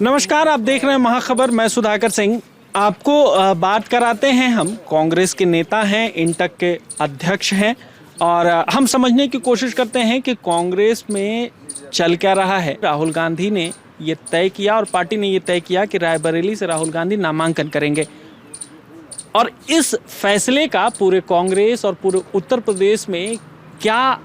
नमस्कार, आप देख रहे हैं महाखबर। मैं सुधाकर सिंह। आपको बात कराते हैं हम। कांग्रेस के नेता हैं, इंटक के अध्यक्ष हैं और हम समझने की कोशिश करते हैं कि कांग्रेस में चल क्या रहा है। राहुल गांधी ने ये तय किया और पार्टी ने ये तय किया कि रायबरेली से राहुल गांधी नामांकन करेंगे और इस फैसले का पूरे कांग्रेस और पूरे उत्तर प्रदेश में क्या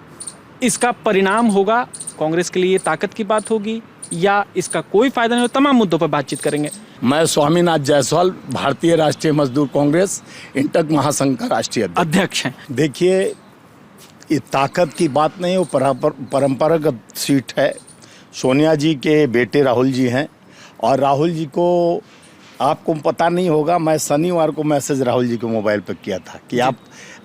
इसका परिणाम होगा, कांग्रेस के लिए ये ताकत की बात होगी या इसका कोई फायदा नहीं हो, तमाम मुद्दों पर बातचीत करेंगे। मैं स्वामीनाथ जायसवाल, भारतीय राष्ट्रीय मजदूर कांग्रेस इंटक महासंघ का राष्ट्रीय अध्यक्ष हैं। देखिए, ये ताकत की बात नहीं, वो परंपरागत सीट है। सोनिया जी के बेटे राहुल जी हैं और राहुल जी को आपको पता नहीं होगा, मैं शनिवार को मैसेज राहुल जी के मोबाइल पर किया था कि आप,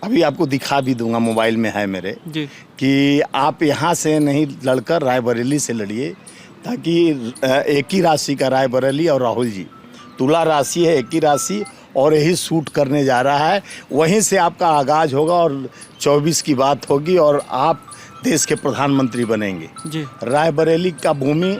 अभी आपको दिखा भी दूंगा, मोबाइल में है मेरे जी, कि आप यहाँ से नहीं लड़कर रायबरेली से लड़िए, ताकि एक ही राशि का रायबरेली और राहुल जी, तुला राशि है, एक ही राशि और यही सूट करने जा रहा है। वहीं से आपका आगाज होगा और 24 की बात होगी और आप देश के प्रधानमंत्री बनेंगे जी। रायबरेली का भूमि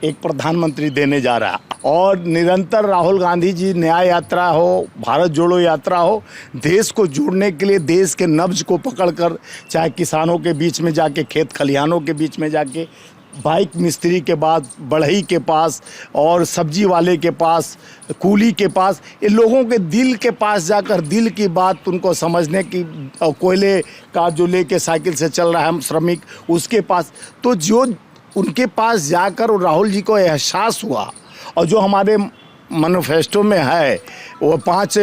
एक प्रधानमंत्री देने जा रहा है और निरंतर राहुल गांधी जी न्याय यात्रा हो, भारत जोड़ो यात्रा हो, देश को जोड़ने के लिए देश के नब्ज को पकड़कर, चाहे किसानों के बीच में जाके, खेत खलिहानों के बीच में जाके, बाइक मिस्त्री के बाद बढ़ई के पास और सब्जी वाले के पास, कूली के पास, ये लोगों के दिल के पास जाकर दिल की बात उनको समझने की, कोयले का जो लेके साइकिल से चल रहा है श्रमिक, उसके पास, तो जो उनके पास जाकर राहुल जी को एहसास हुआ और जो हमारे मैनिफेस्टो में है वो 5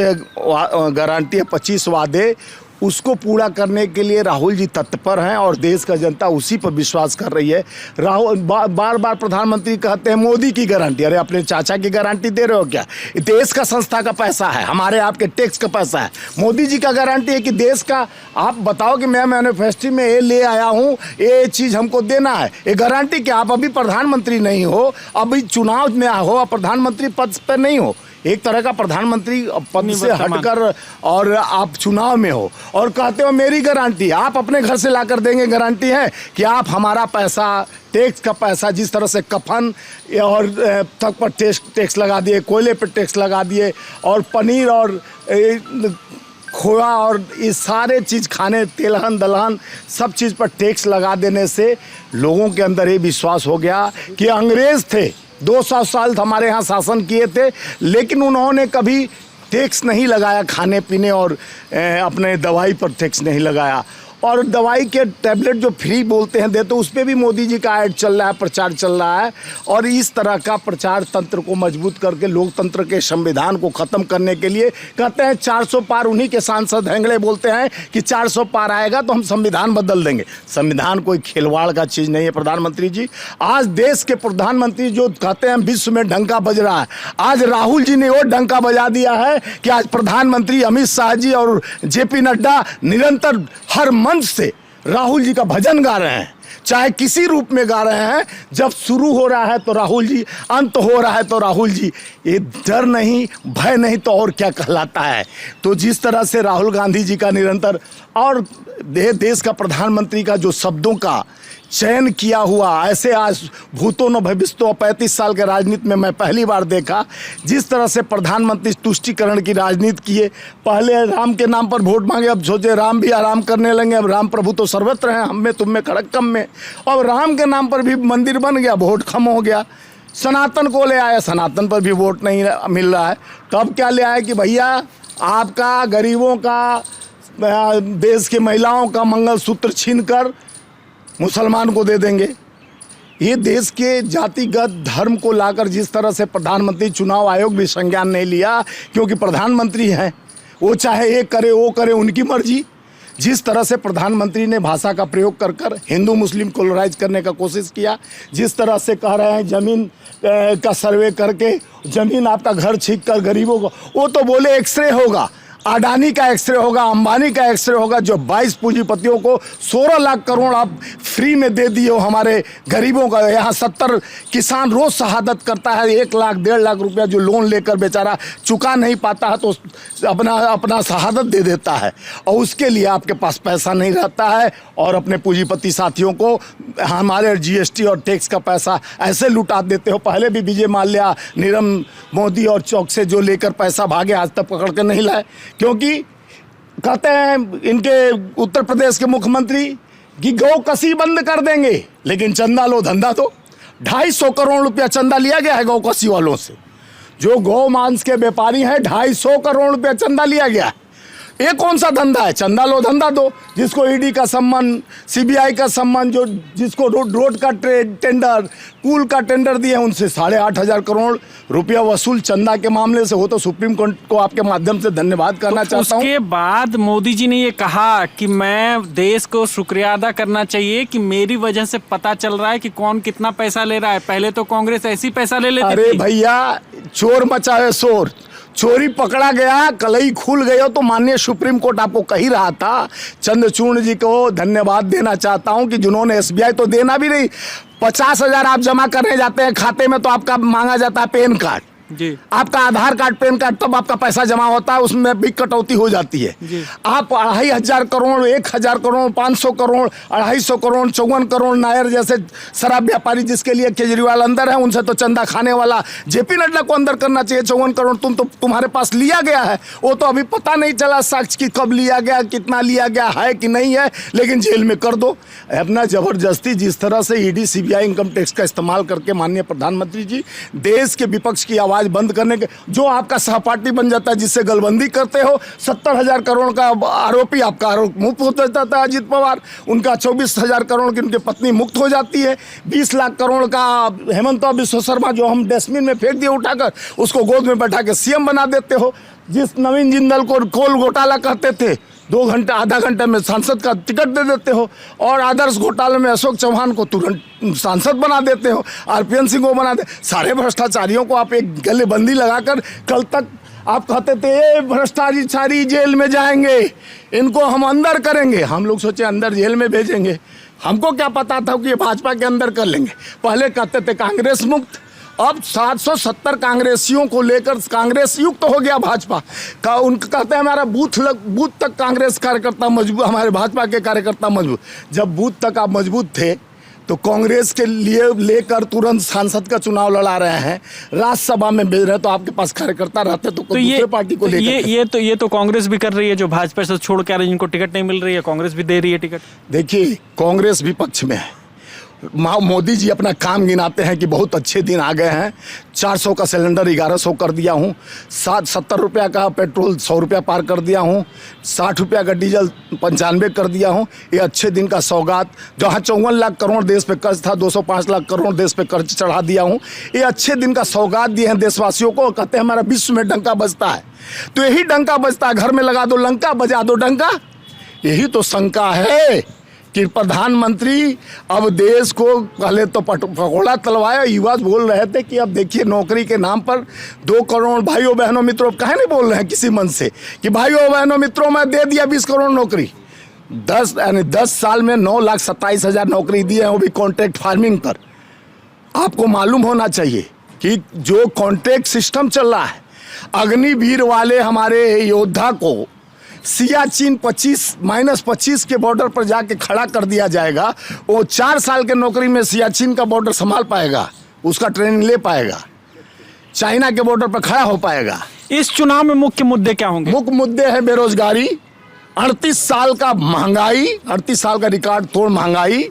गारंटी, 25 वादे, उसको पूरा करने के लिए राहुल जी तत्पर हैं और देश का जनता उसी पर विश्वास कर रही है। राहुल बार बार प्रधानमंत्री कहते हैं मोदी की गारंटी, अरे अपने चाचा की गारंटी दे रहे हो क्या? देश का संस्था का पैसा है, हमारे आपके टैक्स का पैसा है। मोदी जी का गारंटी है कि देश का, आप बताओ कि मैं मैनिफेस्टो में ये ले आया हूँ, ये चीज़ हमको देना है, ये गारंटी कि आप अभी प्रधानमंत्री नहीं हो, अभी चुनाव में हो, प्रधानमंत्री पद पर नहीं हो, एक तरह का प्रधानमंत्री पद से हटकर और आप चुनाव में हो और कहते हो मेरी गारंटी, आप अपने घर से लाकर देंगे। गारंटी है कि आप हमारा पैसा, टैक्स का पैसा, जिस तरह से कफन और तक पर टैक्स लगा दिए, कोयले पर टैक्स लगा दिए और पनीर और खोआ और ये सारे चीज़ खाने, तेलहन दलहन सब चीज़ पर टैक्स लगा देने से लोगों के अंदर ये विश्वास हो गया कि अंग्रेज़ थे, 200 साल हमारे यहाँ शासन किए थे, लेकिन उन्होंने कभी टैक्स नहीं लगाया, खाने पीने और अपने दवाई पर टैक्स नहीं लगाया। और दवाई के टैबलेट जो फ्री बोलते हैं देते, उस पर भी मोदी जी का ऐड चल रहा है, प्रचार चल रहा है और इस तरह का प्रचार तंत्र को मजबूत करके लोकतंत्र के संविधान को ख़त्म करने के लिए कहते हैं 400 पार। उन्हीं के सांसद हेंगड़े बोलते हैं कि 400 पार आएगा तो हम संविधान बदल देंगे। संविधान कोई खिलवाड़ का चीज़ नहीं है प्रधानमंत्री जी। आज देश के प्रधानमंत्री जो कहते हैं विश्व में डंका बज रहा है, आज राहुल जी ने वो डंका बजा दिया है कि आज प्रधानमंत्री अमित शाह जी और JP नड्डा निरंतर हर मंच से राहुल जी का भजन गा रहे हैं, चाहे किसी रूप में गा रहे हैं। जब शुरू हो रहा है तो राहुल जी, अंत हो रहा है तो राहुल जी। ये डर नहीं, भय नहीं तो और क्या कहलाता है। तो जिस तरह से राहुल गांधी जी का निरंतर और देश का प्रधानमंत्री का जो शब्दों का चयन किया हुआ, ऐसे आज भूतो न भविष्यो, 35 साल के राजनीति में मैं पहली बार देखा जिस तरह से प्रधानमंत्री तुष्टिकरण की राजनीति किए। पहले राम के नाम पर वोट मांगे, अब सोचे राम भी आराम करने लगे, अब राम प्रभु तो सर्वत्र हैं, हम में तुम में खड़क कम में। अब राम के नाम पर भी मंदिर बन गया, वोट कम हो गया। सनातन को ले आया, सनातन पर भी वोट नहीं मिल रहा है। तब क्या ले आया कि भैया आपका, गरीबों का, देश के महिलाओं का मंगलसूत्र छीन कर मुसलमान को दे देंगे। ये देश के जातिगत धर्म को लाकर जिस तरह से प्रधानमंत्री, चुनाव आयोग भी संज्ञान नहीं लिया क्योंकि प्रधानमंत्री हैं, वो चाहे ये करे वो करे, उनकी मर्जी। जिस तरह से प्रधानमंत्री ने भाषा का प्रयोग कर कर हिंदू मुस्लिम कोलराइज करने का कोशिश किया, जिस तरह से कह रहे हैं ज़मीन का सर्वे करके ज़मीन आपका घर छीन कर गरीबों को, वो तो बोले एक्सरे होगा। अडानी का एक्सरे होगा, अंबानी का एक्सरे होगा। जो 22 पूंजीपतियों को 16 लाख करोड़ आप फ्री में दे दिए हो हमारे गरीबों का। यहाँ 70 किसान रोज शहादत करता है, 1 लाख 1.5 लाख रुपया जो लोन लेकर बेचारा चुका नहीं पाता है तो अपना शहादत दे देता है, और उसके लिए आपके पास पैसा नहीं रहता है। और अपने पूंजीपति साथियों को हमारे जीएसटी और टैक्स का पैसा ऐसे लुटा देते हो। पहले भी विजय माल्या, नीरव मोदी और चौक से जो लेकर पैसा भागे, आज तक पकड़ के नहीं लाए, क्योंकि कहते हैं इनके उत्तर प्रदेश के मुख्यमंत्री कि गौ कसी बंद कर देंगे, लेकिन चंदा लो धंधा दो। 250 करोड़ रुपया चंदा लिया गया है गौ कसी वालों से। जो गौ मांस के व्यापारी हैं, 250 करोड़ रुपया चंदा लिया गया है। ये कौन सा धंधा है? चंदा लो धंधा दो। जिसको ईडी का सम्मान, सीबीआई का सम्मान, जो जिसको रोड का टेंडर, पुल का टेंडर दिए, उनसे 8,500 करोड़ रुपया वसूल चंदा के मामले से हो। तो सुप्रीम कोर्ट को आपके माध्यम से धन्यवाद करना चाहता हूँ। उसके बाद मोदी जी ने ये कहा कि मैं देश को शुक्रिया अदा करना चाहिए कि मेरी वजह से पता चल रहा है कि कौन कितना पैसा ले रहा है। पहले तो कांग्रेस ऐसी पैसा ले लेती थी। अरे भैया, चोर मचाए शोर, चोरी पकड़ा गया, कलई खुल गई हो। तो माननीय सुप्रीम कोर्ट आपको कह ही रहा था। चंद्रचूड़ जी को धन्यवाद देना चाहता हूं कि जिन्होंने एसबीआई तो देना भी नहीं, 50,000 आप जमा करने जाते हैं खाते में तो आपका मांगा जाता है पैन कार्ड जी, आपका आधार कार्ड, पैन कार्ड, तब आपका पैसा जमा होता है, उसमें भी कटौती हो जाती है। आप 2,500 करोड़, 1,000 करोड़, 500 करोड़, 250 करोड़, 54 करोड़ नायर जैसे शराब व्यापारी जिसके लिए केजरीवाल अंदर है, उनसे तो चंदा खाने वाला जेपी नड्डा को अंदर करना चाहिए। 54 करोड़ तुम्हारे पास लिया गया है, वो तो अभी पता नहीं चला साक्ष्य की कब लिया गया, कितना लिया गया है कि नहीं है, लेकिन जेल में कर दो। अपना जबरदस्ती जिस तरह से ईडी, सीबीआई, इनकम टैक्स का इस्तेमाल करके माननीय प्रधानमंत्री जी देश के विपक्ष की आवाज बंद करने के, जो आपका सहपाठी बन जाता है, जिससे गलबंदी करते हो। 70,000 करोड़ का आरोपी आपका आरोप मुक्त हो जाता था अजित पवार, उनका 24,000 करोड़ की उनकी पत्नी मुक्त हो जाती है। 20 लाख करोड़ का हेमंत बिश्व शर्मा जो हम डस्टबिन में फेंक दिए उठाकर, उसको गोद में बैठा के सीएम बना देते हो। जिस नवीन जिंदल को कोल घोटाला कहते थे, 2 घंटा, आधा घंटे में सांसद का टिकट दे देते हो, और आदर्श घोटाले में अशोक चौहान को तुरंत सांसद बना देते हो, आरपीएन सिंह को बना दे। सारे भ्रष्टाचारियों को आप एक गलेबंदी लगाकर, कल तक आप कहते थे ये भ्रष्टाचारी जेल में जाएंगे, इनको हम अंदर करेंगे। हम लोग सोचे अंदर जेल में भेजेंगे, हमको क्या पता था कि ये भाजपा के अंदर कर लेंगे। पहले कहते थे कांग्रेस मुक्त, अब 770 कांग्रेसियों को लेकर कांग्रेस युक्त हो गया भाजपा का। उनका कहते हैं हमारा बूथ तक कांग्रेस कार्यकर्ता मजबूत, हमारे भाजपा के कार्यकर्ता मजबूत। जब बूथ तक आप मजबूत थे तो कांग्रेस के लिए लेकर तुरंत सांसद का चुनाव लड़ा रहे हैं, राज्यसभा में भेज रहे, तो आपके पास कार्यकर्ता रहते तो दूसरे पार्टी को लेकर। ये तो कांग्रेस भी कर रही है, जो भाजपा से छोड़ के आ रही है, जिनको टिकट नहीं मिल रही है, कांग्रेस भी दे रही है टिकट। देखिए, कांग्रेस विपक्ष में है। मोदी जी अपना काम गिनाते हैं कि बहुत अच्छे दिन आ गए हैं। 400 का सिलेंडर 1100 कर दिया हूँ, 70 रुपया का पेट्रोल 100 रुपया पार कर दिया हूँ, 60 रुपया का डीजल 95 कर दिया हूँ। ये अच्छे दिन का सौगात। जहाँ 54 लाख करोड़ देश पे कर्ज था, 205 लाख करोड़ देश पे कर्ज चढ़ा दिया हूँ। ये अच्छे दिन का सौगात दिए हैं देशवासियों को। कहते हैं हमारा विश्व में डंका बजता है, तो यही डंका बजता है। घर में लगा दो लंका, बजा दो डंका। यही तो शंका है कि प्रधानमंत्री अब देश को पहले तो पकौड़ा तलवाया। युवा बोल रहे थे कि अब देखिए नौकरी के नाम पर 2 करोड़ भाइयों बहनों मित्रों, कहे नहीं बोल रहे हैं किसी मन से कि भाइयों बहनों मित्रों मैं दे दिया 20 करोड़ नौकरी। 10 साल में 9,27,000 नौकरी दी है, वो भी कॉन्ट्रैक्ट फार्मिंग पर। आपको मालूम होना चाहिए कि जो कॉन्ट्रैक्ट सिस्टम चल रहा है, अग्निवीर वाले हमारे योद्धा को सियाचिन -25 के बॉर्डर पर जाके खड़ा कर दिया जाएगा। वो 4 साल के नौकरी में सियाचिन का बॉर्डर संभाल पाएगा, उसका ट्रेनिंग ले पाएगा, चाइना के बॉर्डर पर खड़ा हो पाएगा। इस चुनाव में मुख्य मुद्दे क्या होंगे? मुख्य मुद्दे हैं बेरोजगारी, 38 साल का महंगाई, 38 साल का रिकॉर्ड तोड़ महंगाई,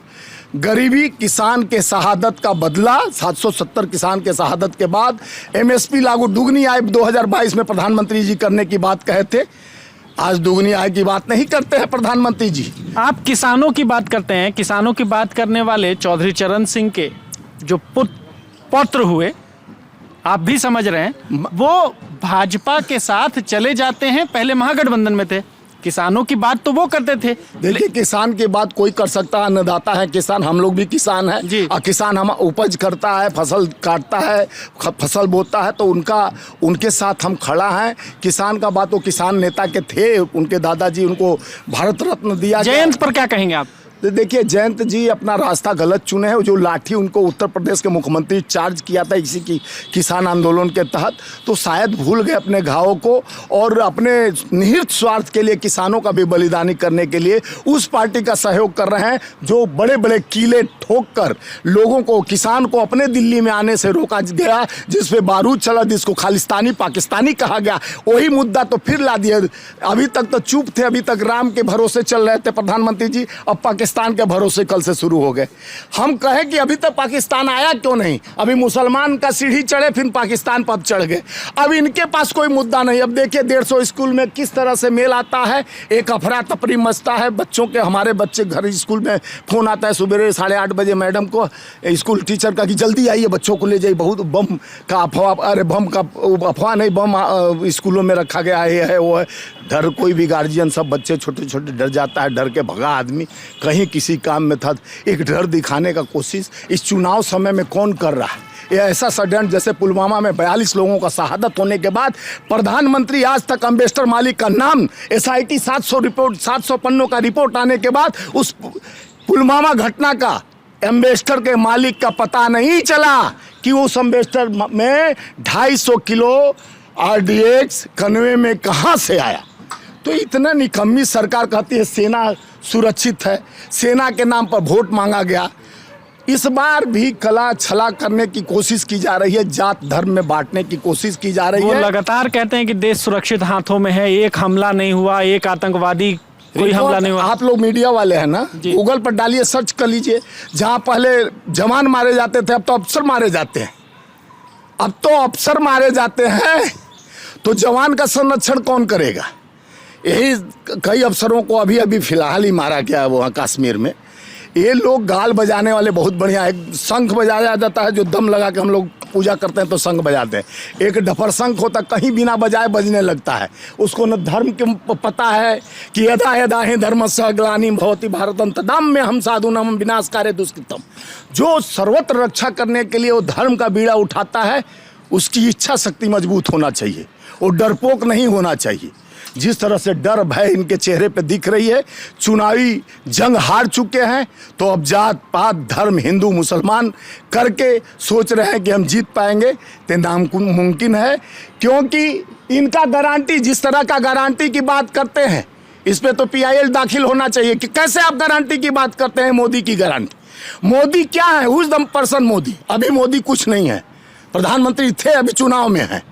गरीबी, किसान के शहादत का बदला। 770 किसान के शहादत के बाद एमएसपी लागू, दुगनी आय 2022 में प्रधानमंत्री जी करने की बात कहे थे। आज दुगनी आय की बात नहीं करते हैं प्रधानमंत्री जी। आप किसानों की बात करते हैं, किसानों की बात करने वाले चौधरी चरण सिंह के जो पुत्र हुए, आप भी समझ रहे हैं, वो भाजपा के साथ चले जाते हैं। पहले महागठबंधन में थे, किसानों की बात तो वो करते थे। देखिए, किसान की बात कोई कर सकता है, अन्नदाता है किसान, हम लोग भी किसान हैं जी। और किसान हम उपज करता है, फसल काटता है, फसल बोता है, तो उनके साथ हम खड़ा हैं। किसान का बात, वो किसान नेता के थे, उनके दादाजी उनको भारत रत्न दिया गया। जयंत पर क्या कहेंगे आप? देखिए, जयंत जी अपना रास्ता गलत चुने हैं। जो लाठी उनको उत्तर प्रदेश के मुख्यमंत्री चार्ज किया था इसी की किसान आंदोलन के तहत, तो शायद भूल गए अपने घावों को और अपने निहित स्वार्थ के लिए किसानों का भी बलिदानी करने के लिए उस पार्टी का सहयोग कर रहे हैं जो बड़े बड़े कीले ठोक कर लोगों को, किसान को अपने दिल्ली में आने से रोका गया, जिसपे बारूद चला, जिसको खालिस्तानी पाकिस्तानी कहा गया, वही मुद्दा तो फिर ला दिया। अभी तक तो चुप थे, अभी तक राम के भरोसे चल रहे थे प्रधानमंत्री जी, अब पाकिस्तान के भरोसे कल से शुरू हो गए। हम कहें कि अभी तक पाकिस्तान आया क्यों नहीं? अभी मुसलमान का सीढ़ी चढ़े, फिर पाकिस्तान पर चढ़ गए। अब इनके पास कोई मुद्दा नहीं। अब देखिए 150 स्कूल में किस तरह से मेल आता है, एक अफरा तफरी मचता है बच्चों के। हमारे बच्चे घर स्कूल में फोन आता है सुबह 8:30 बजे मैडम को, स्कूल टीचर का, कि जल्दी आइए बच्चों को ले जाइए, बहुत बम का अफवाह, अरे बम का अफवाह नहीं, बम स्कूलों में रखा गया है वो है। डर कोई भी गार्जियन, सब बच्चे छोटे छोटे डर जाता है, डर के भगा आदमी कहीं किसी काम में था। एक डर दिखाने का कोशिश इस चुनाव समय में कौन कर रहा है? ये ऐसा षड्यंत्र, जैसे पुलवामा में 42 लोगों का शहादत होने के बाद प्रधानमंत्री आज तक अम्बेस्टर मालिक का नाम, SIT 700 पन्नों का रिपोर्ट आने के बाद उस पुलवामा घटना का एम्बेस्टर के मालिक का पता नहीं चला कि उस एम्बेस्टर में 250 किलो RDX कन्वे में कहाँ से आया। तो इतना निकम्मी सरकार कहती है सेना सुरक्षित है, सेना के नाम पर वोट मांगा गया। इस बार भी कला छला करने की कोशिश की जा रही है, जात धर्म में बांटने की कोशिश की जा रही वो है। लगातार कहते हैं कि देश सुरक्षित हाथों में है, एक हमला नहीं हुआ, एक आतंकवादी कोई हमला नहीं हुआ। आप लोग मीडिया वाले हैं ना, गूगल पर डालिए, सर्च कर लीजिए। जहां पहले जवान मारे जाते थे, अब तो अफसर मारे जाते हैं। अब तो अफसर मारे जाते हैं, तो जवान का संरक्षण कौन करेगा? यही कई अफसरों को अभी अभी फिलहाल ही मारा गया है वहाँ कश्मीर में। ये लोग गाल बजाने वाले बहुत बढ़िया है। शंख बजाया जाता है, जो दम लगा के हम लोग पूजा करते हैं तो शंख बजाते हैं। एक डफर शंख होता, कहीं बिना बजाए बजने लगता है। उसको न धर्म के पता है कि यदा यदा ही धर्मस्य ग्लानिं भवति भारतम तदाम्य हम साधूनां विनाशकारे दुष्कृतम। जो सर्वत्र रक्षा करने के लिए वो धर्म का बीड़ा उठाता है, उसकी इच्छा शक्ति मजबूत होना चाहिए, वो डरपोक नहीं होना चाहिए। जिस तरह से डर भय इनके चेहरे पे दिख रही है, चुनावी जंग हार चुके हैं, तो अब जात पात धर्म हिंदू मुसलमान करके सोच रहे हैं कि हम जीत पाएंगे, तो नामुमकिन है। क्योंकि इनका गारंटी, जिस तरह का गारंटी की बात करते हैं, इस पे तो PIL दाखिल होना चाहिए कि कैसे आप गारंटी की बात करते हैं। मोदी की गारंटी, मोदी क्या है? Who is the person Modi? अभी मोदी कुछ नहीं है, प्रधानमंत्री थे, अभी चुनाव में है।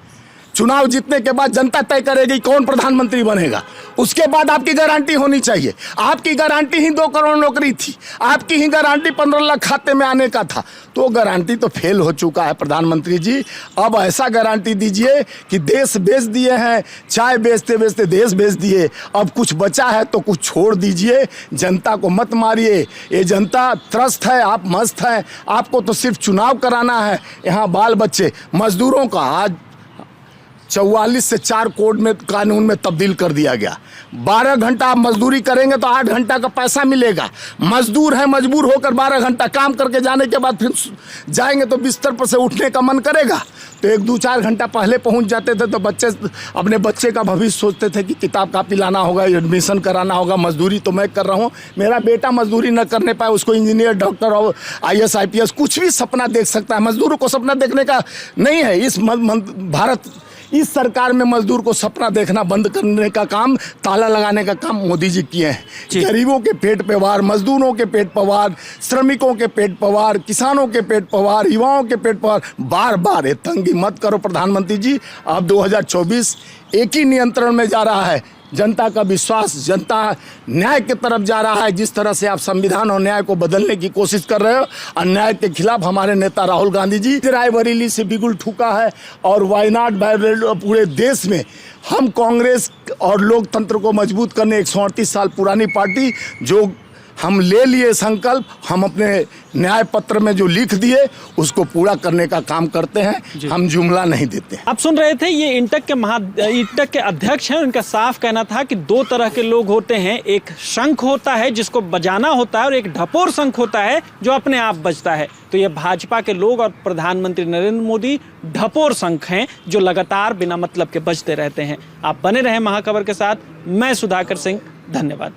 चुनाव जीतने के बाद जनता तय करेगी कौन प्रधानमंत्री बनेगा, उसके बाद आपकी गारंटी होनी चाहिए। आपकी गारंटी ही 2 करोड़ नौकरी थी, आपकी ही गारंटी 15 लाख खाते में आने का था, तो गारंटी तो फेल हो चुका है प्रधानमंत्री जी। अब ऐसा गारंटी दीजिए कि देश बेच दिए हैं, चाय बेचते बेचते देश बेच दिए, अब कुछ बचा है तो कुछ छोड़ दीजिए। जनता को मत मारिए, ये जनता त्रस्त है, आप मस्त हैं, आपको तो सिर्फ चुनाव कराना है। यहाँ बाल बच्चे मजदूरों का आज 44 से 4 कोड में कानून में तब्दील कर दिया गया। 12 घंटा आप मजदूरी करेंगे तो 8 घंटा का पैसा मिलेगा। मजदूर है, मजबूर होकर 12 घंटा काम करके जाने के बाद फिर जाएंगे तो बिस्तर पर से उठने का मन करेगा। तो 1-2-4 घंटा पहले पहुंच जाते थे, तो बच्चे अपने बच्चे का भविष्य सोचते थे कि किताब कापी लाना होगा, एडमिशन कराना होगा। मजदूरी तो मैं कर रहा हूँ, मेरा बेटा मजदूरी न करने पाए, उसको इंजीनियर, डॉक्टर और IAS IPS कुछ भी सपना देख सकता है। मजदूरों को सपना देखने का नहीं है। इस सरकार में मजदूर को सपना देखना बंद करने का काम, ताला लगाने का काम मोदी जी किए हैं। गरीबों के पेट पे वार, मजदूरों के पेट पे वार, श्रमिकों के पेट पे वार, किसानों के पेट पे वार, युवाओं के पेट पे वार। बार बार ये तंगी मत करो प्रधानमंत्री जी। अब 2024 एक ही नियंत्रण में जा रहा है, जनता का विश्वास, जनता न्याय की तरफ जा रहा है। जिस तरह से आप संविधान और न्याय को बदलने की कोशिश कर रहे हो, अन्याय के खिलाफ हमारे नेता राहुल गांधी जी रायबरेली से बिगुल ठुका है और वायनाड पूरे देश में हम कांग्रेस और लोकतंत्र को मजबूत करने 138 साल पुरानी पार्टी जो हम ले लिए संकल्प, हम अपने न्याय पत्र में जो लिख दिए उसको पूरा करने का काम करते हैं, हम जुमला नहीं देते हैं। आप सुन रहे थे, ये इंटक के अध्यक्ष हैं। उनका साफ कहना था कि दो तरह के लोग होते हैं, एक शंख होता है जिसको बजाना होता है और एक ढपोर शंख होता है जो अपने आप बजता है। तो ये भाजपा के लोग और प्रधानमंत्री नरेंद्र मोदी ढपोर शंख हैं जो लगातार बिना मतलब के बजते रहते हैं। आप बने रहे महाखबर के साथ। मैं सुधाकर सिंह, धन्यवाद।